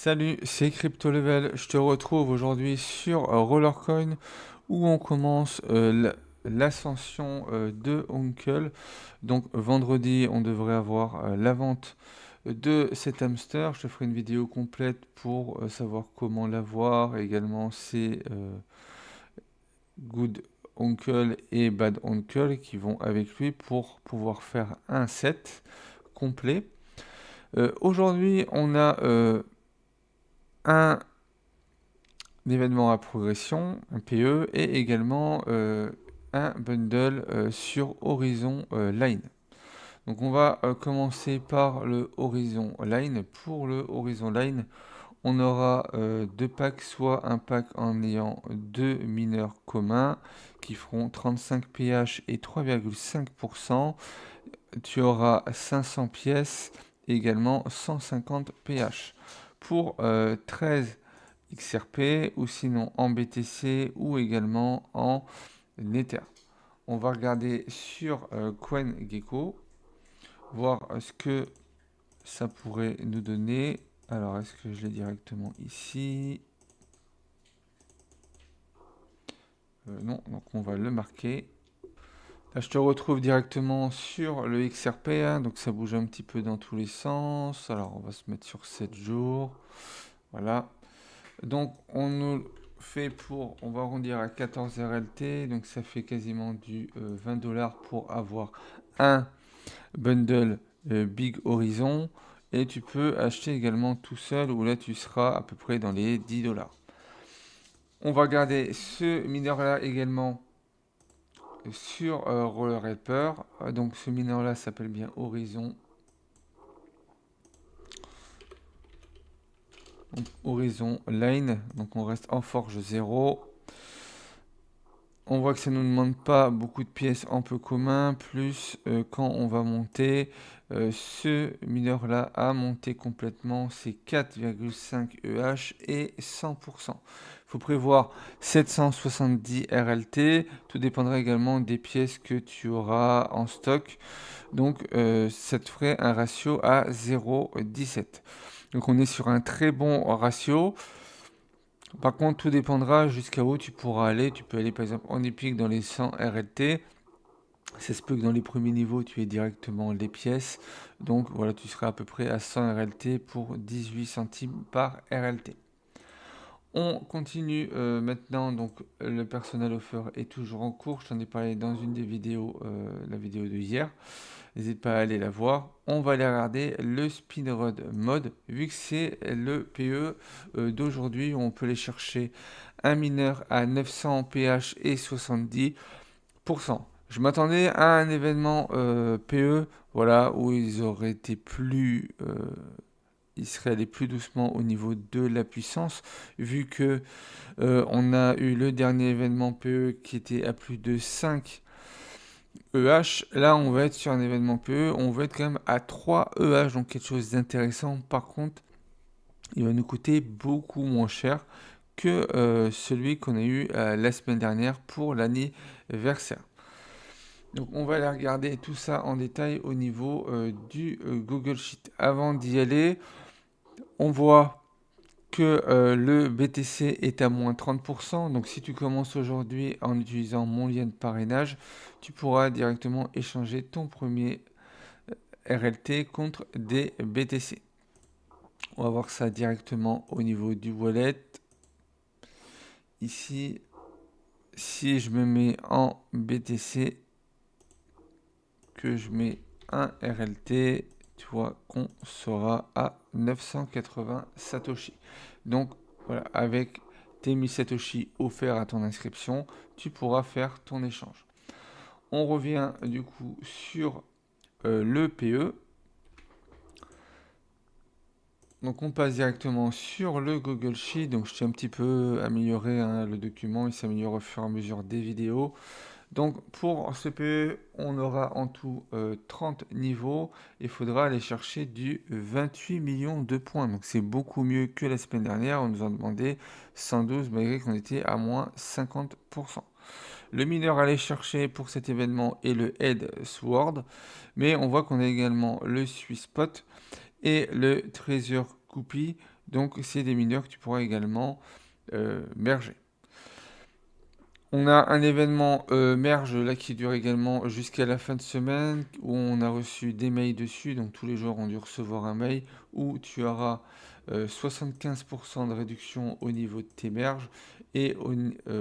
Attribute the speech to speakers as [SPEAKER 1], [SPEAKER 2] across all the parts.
[SPEAKER 1] Salut, c'est CryptoLevel. Je te retrouve aujourd'hui sur Rollercoin où on commence l'ascension de Uncle. Donc vendredi, on devrait avoir la vente de cet hamster. Je te ferai une vidéo complète pour savoir comment l'avoir. Également, c'est Good Uncle et Bad Uncle qui vont avec lui pour pouvoir faire un set complet. Aujourd'hui, on a un événement à progression, un PE, et également un bundle sur Horizon Line. Donc on va commencer par le Horizon Line. Pour le Horizon Line, on aura deux packs, soit un pack en ayant deux mineurs communs qui feront 35 pH et 3,5%. Tu auras 500 pièces et également 150 pH. Pour 13 XRP ou sinon en BTC ou également en Ether. On va regarder sur CoinGecko, voir ce que ça pourrait nous donner. Alors, est-ce que je l'ai directement ici? Non, donc on va le marquer. Là, je te retrouve directement sur le XRP, hein, donc ça bouge un petit peu dans tous les sens. Alors, on va se mettre sur 7 jours. Voilà. Donc, on nous fait on va arrondir à 14 RLT, donc ça fait quasiment du 20 $ pour avoir un bundle Big Horizon. Et tu peux acheter également tout seul, où là tu seras à peu près dans les 10 $. On va garder ce mineur-là également sur Roller Helper. Donc ce mineur-là s'appelle bien Horizon. Donc, Horizon Line. Donc on reste en forge 0. On voit que ça ne nous demande pas beaucoup de pièces en peu commun, plus quand on va monter, ce mineur-là a monté complètement, c'est 4,5 EH et 100%. Il faut prévoir 770 RLT, tout dépendra également des pièces que tu auras en stock, donc ça te ferait un ratio à 0,17. Donc on est sur un très bon ratio. Par contre, tout dépendra jusqu'à où tu pourras aller. Tu peux aller par exemple en épique dans les 100 RLT. Ça se peut que dans les premiers niveaux, tu aies directement les pièces. Donc voilà, tu seras à peu près à 100 RLT pour 18 centimes par RLT. On continue maintenant, donc le personal offer est toujours en cours. Je t'en ai parlé dans une des vidéos, la vidéo de hier. N'hésite pas à aller la voir. On va aller regarder le Speedrun mode, vu que c'est le PE d'aujourd'hui, où on peut aller chercher un mineur à 900 pH et 70%. Je m'attendais à un événement PE, voilà, où ils auraient été plus... ils seraient allés plus doucement au niveau de la puissance, vu que on a eu le dernier événement PE qui était à plus de 5 EH. Là, on va être sur un événement PE, on va être quand même à 3 EH, donc quelque chose d'intéressant. Par contre, il va nous coûter beaucoup moins cher que celui qu'on a eu la semaine dernière pour l'anniversaire. Donc on va aller regarder tout ça en détail au niveau du Google Sheet. Avant d'y aller, on voit que le BTC est à moins 30%. Donc si tu commences aujourd'hui en utilisant mon lien de parrainage, tu pourras directement échanger ton premier RLT contre des BTC. On va voir ça directement au niveau du wallet. Ici, si je me mets en BTC, que je mets un RLT, tu vois qu'on sera à 980 Satoshi. Donc voilà, avec tes 1000 Satoshi offerts à ton inscription, tu pourras faire ton échange. On revient du coup sur le PE. Donc on passe directement sur le Google Sheet. Donc je t'ai un petit peu amélioré hein, le document, il s'améliore au fur et à mesure des vidéos. Donc pour ce PE, on aura en tout 30 niveaux. Il faudra aller chercher du 28 millions de points. Donc c'est beaucoup mieux que la semaine dernière. On nous en demandait 112 malgré qu'on était à moins 50%. Le mineur à aller chercher pour cet événement est le Head Sword. Mais on voit qu'on a également le Swiss Spot et le Treasure Coupie. Donc, c'est des mineurs que tu pourras également merger. On a un événement merge là qui dure également jusqu'à la fin de semaine où on a reçu des mails dessus. Donc tous les jours on dû recevoir un mail où tu auras 75% de réduction au niveau de tes merges et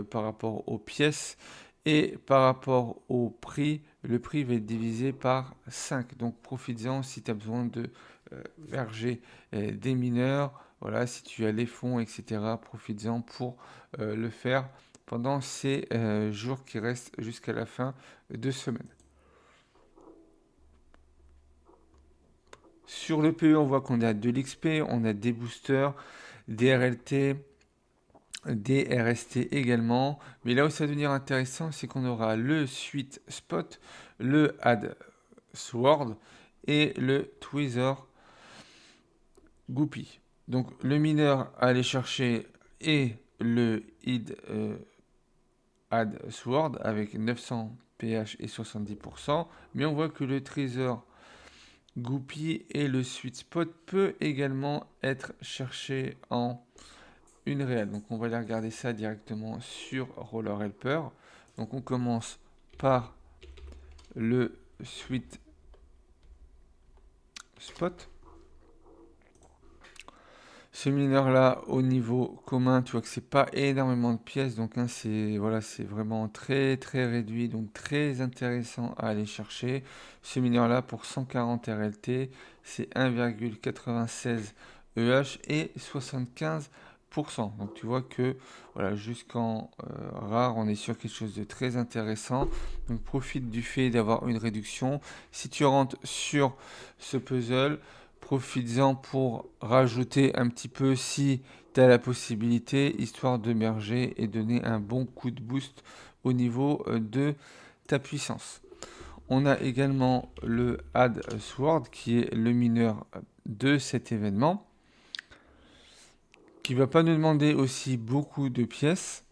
[SPEAKER 1] par rapport aux pièces et par rapport au prix. Le prix va être divisé par 5. Donc profites-en si tu as besoin de merger des mineurs. Voilà, si tu as les fonds, etc. Profites-en pour le faire pendant ces jours qui restent jusqu'à la fin de semaine. Sur le PE, on voit qu'on a de l'XP, on a des boosters, des RLT, des RST également. Mais là où ça va devenir intéressant, c'est qu'on aura le Sweet Spot, le Add Sword et le Tweezer Goopy. Donc le mineur à aller chercher et le id Add Sword avec 900 pH et 70%, mais on voit que le Trésor Goopy et le Sweet Spot peut également être cherché en une réelle. Donc on va aller regarder ça directement sur Roller Helper. Donc on commence par le Sweet Spot. Ce mineur là au niveau commun, tu vois que c'est pas énormément de pièces, donc hein, c'est voilà, c'est vraiment très très réduit, donc très intéressant à aller chercher. Ce mineur là pour 140 RLT, c'est 1,96 EH et 75%. Donc tu vois que voilà, jusqu'en rare, on est sur quelque chose de très intéressant. Donc profite du fait d'avoir une réduction. Si tu rentres sur ce puzzle, profites-en pour rajouter un petit peu si tu as la possibilité, histoire de merger et donner un bon coup de boost au niveau de ta puissance. On a également le Add Sword qui est le mineur de cet événement, qui ne va pas nous demander aussi beaucoup de pièces.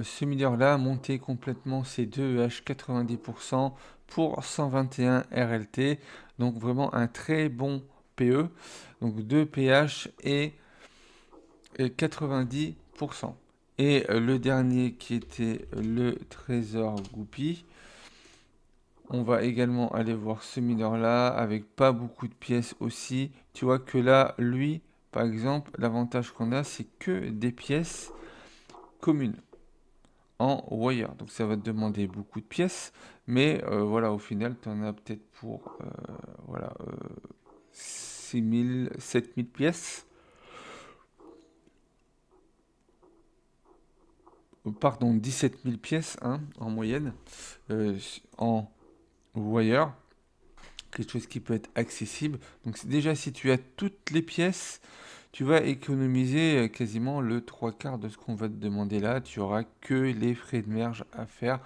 [SPEAKER 1] Ce mineur-là a monté complètement ses 2 EH 90% pour 121 RLT. Donc vraiment un très bon PE. Donc 2 pH et 90%. Et le dernier qui était le Trésor Goupy. On va également aller voir ce mineur-là avec pas beaucoup de pièces aussi. Tu vois que là, lui, par exemple, l'avantage qu'on a, c'est que des pièces communes en wire. Donc ça va te demander beaucoup de pièces, mais voilà, au final, tu en as peut-être pour voilà, 6000, 7000 pièces. Pardon, 17 000 pièces hein, en moyenne en wire. Quelque chose qui peut être accessible. Donc déjà, si tu as toutes les pièces, tu vas économiser quasiment le 3/4 de ce qu'on va te demander là. Tu auras que les frais de merge à faire.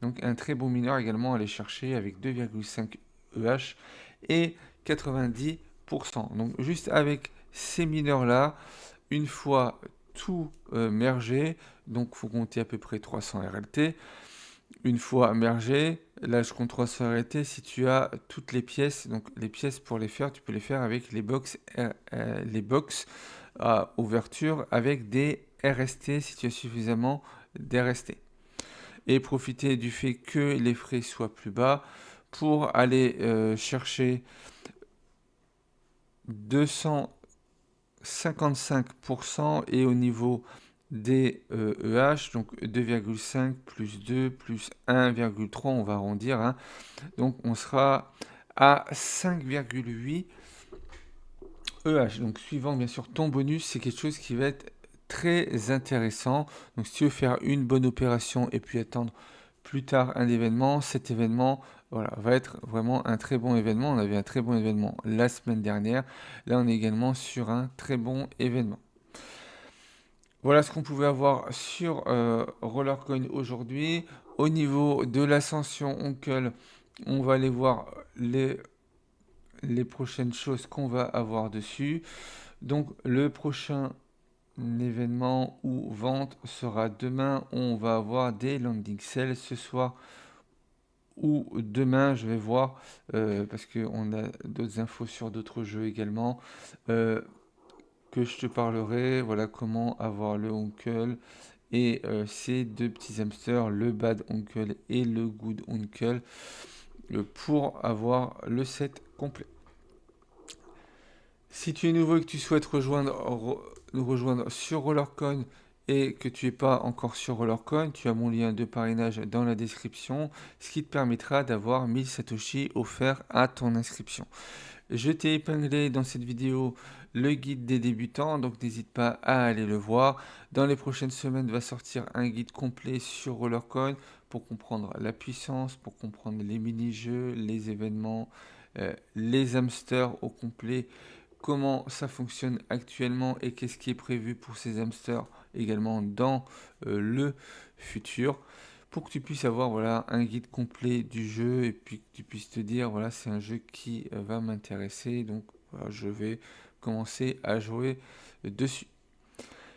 [SPEAKER 1] Donc un très bon mineur également à aller chercher avec 2,5 EH et 90%. Donc juste avec ces mineurs là, une fois tout mergé, donc il faut compter à peu près 300 RLT. Une fois mergé, là je compte 300 RLT si tu as toutes les pièces. Donc les pièces pour les faire, tu peux les faire avec les box à ouverture avec des RST si tu as suffisamment d'RST. Et profiter du fait que les frais soient plus bas pour aller chercher 255% et au niveau des EH, donc 2,5 plus 2 plus 1,3, on va arrondir. Hein. Donc on sera à 5,8 EH. Donc suivant bien sûr ton bonus, c'est quelque chose qui va être très intéressant. Donc si tu veux faire une bonne opération et puis attendre plus tard un événement, cet événement voilà, va être vraiment un très bon événement. On avait un très bon événement la semaine dernière. Là, on est également sur un très bon événement. Voilà ce qu'on pouvait avoir sur Rollercoin aujourd'hui. Au niveau de l'ascension Oncle, on va aller voir les prochaines choses qu'on va avoir dessus. Donc le prochain événement ou vente sera demain. On va avoir des landing sales ce soir ou demain. Je vais voir parce qu'on a d'autres infos sur d'autres jeux également. Que que je te parlerai, voilà comment avoir le Oncle et ces deux petits hamsters, le Bad Oncle et le Good Oncle, pour avoir le set complet. Si tu es nouveau et que tu souhaites nous rejoindre sur Rollercoin et que tu n'es pas encore sur Rollercoin, tu as mon lien de parrainage dans la description, ce qui te permettra d'avoir 1000 Satoshi offerts à ton inscription. Je t'ai épinglé dans cette vidéo le guide des débutants, donc n'hésite pas à aller le voir. Dans les prochaines semaines va sortir un guide complet sur Rollercoin pour comprendre la puissance, pour comprendre les mini-jeux, les événements, les hamsters au complet, comment ça fonctionne actuellement et qu'est-ce qui est prévu pour ces hamsters également dans le futur, pour que tu puisses avoir voilà, un guide complet du jeu et puis que tu puisses te dire voilà, c'est un jeu qui va m'intéresser, donc voilà, je vais commencer à jouer dessus.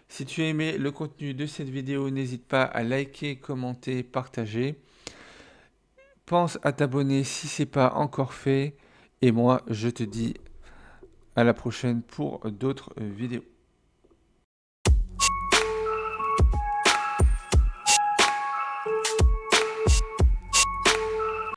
[SPEAKER 1] Si tu as aimé le contenu de cette vidéo, n'hésite pas à liker, commenter, partager. Pense à t'abonner si ce n'est pas encore fait. Et moi, je te dis à la prochaine pour d'autres vidéos.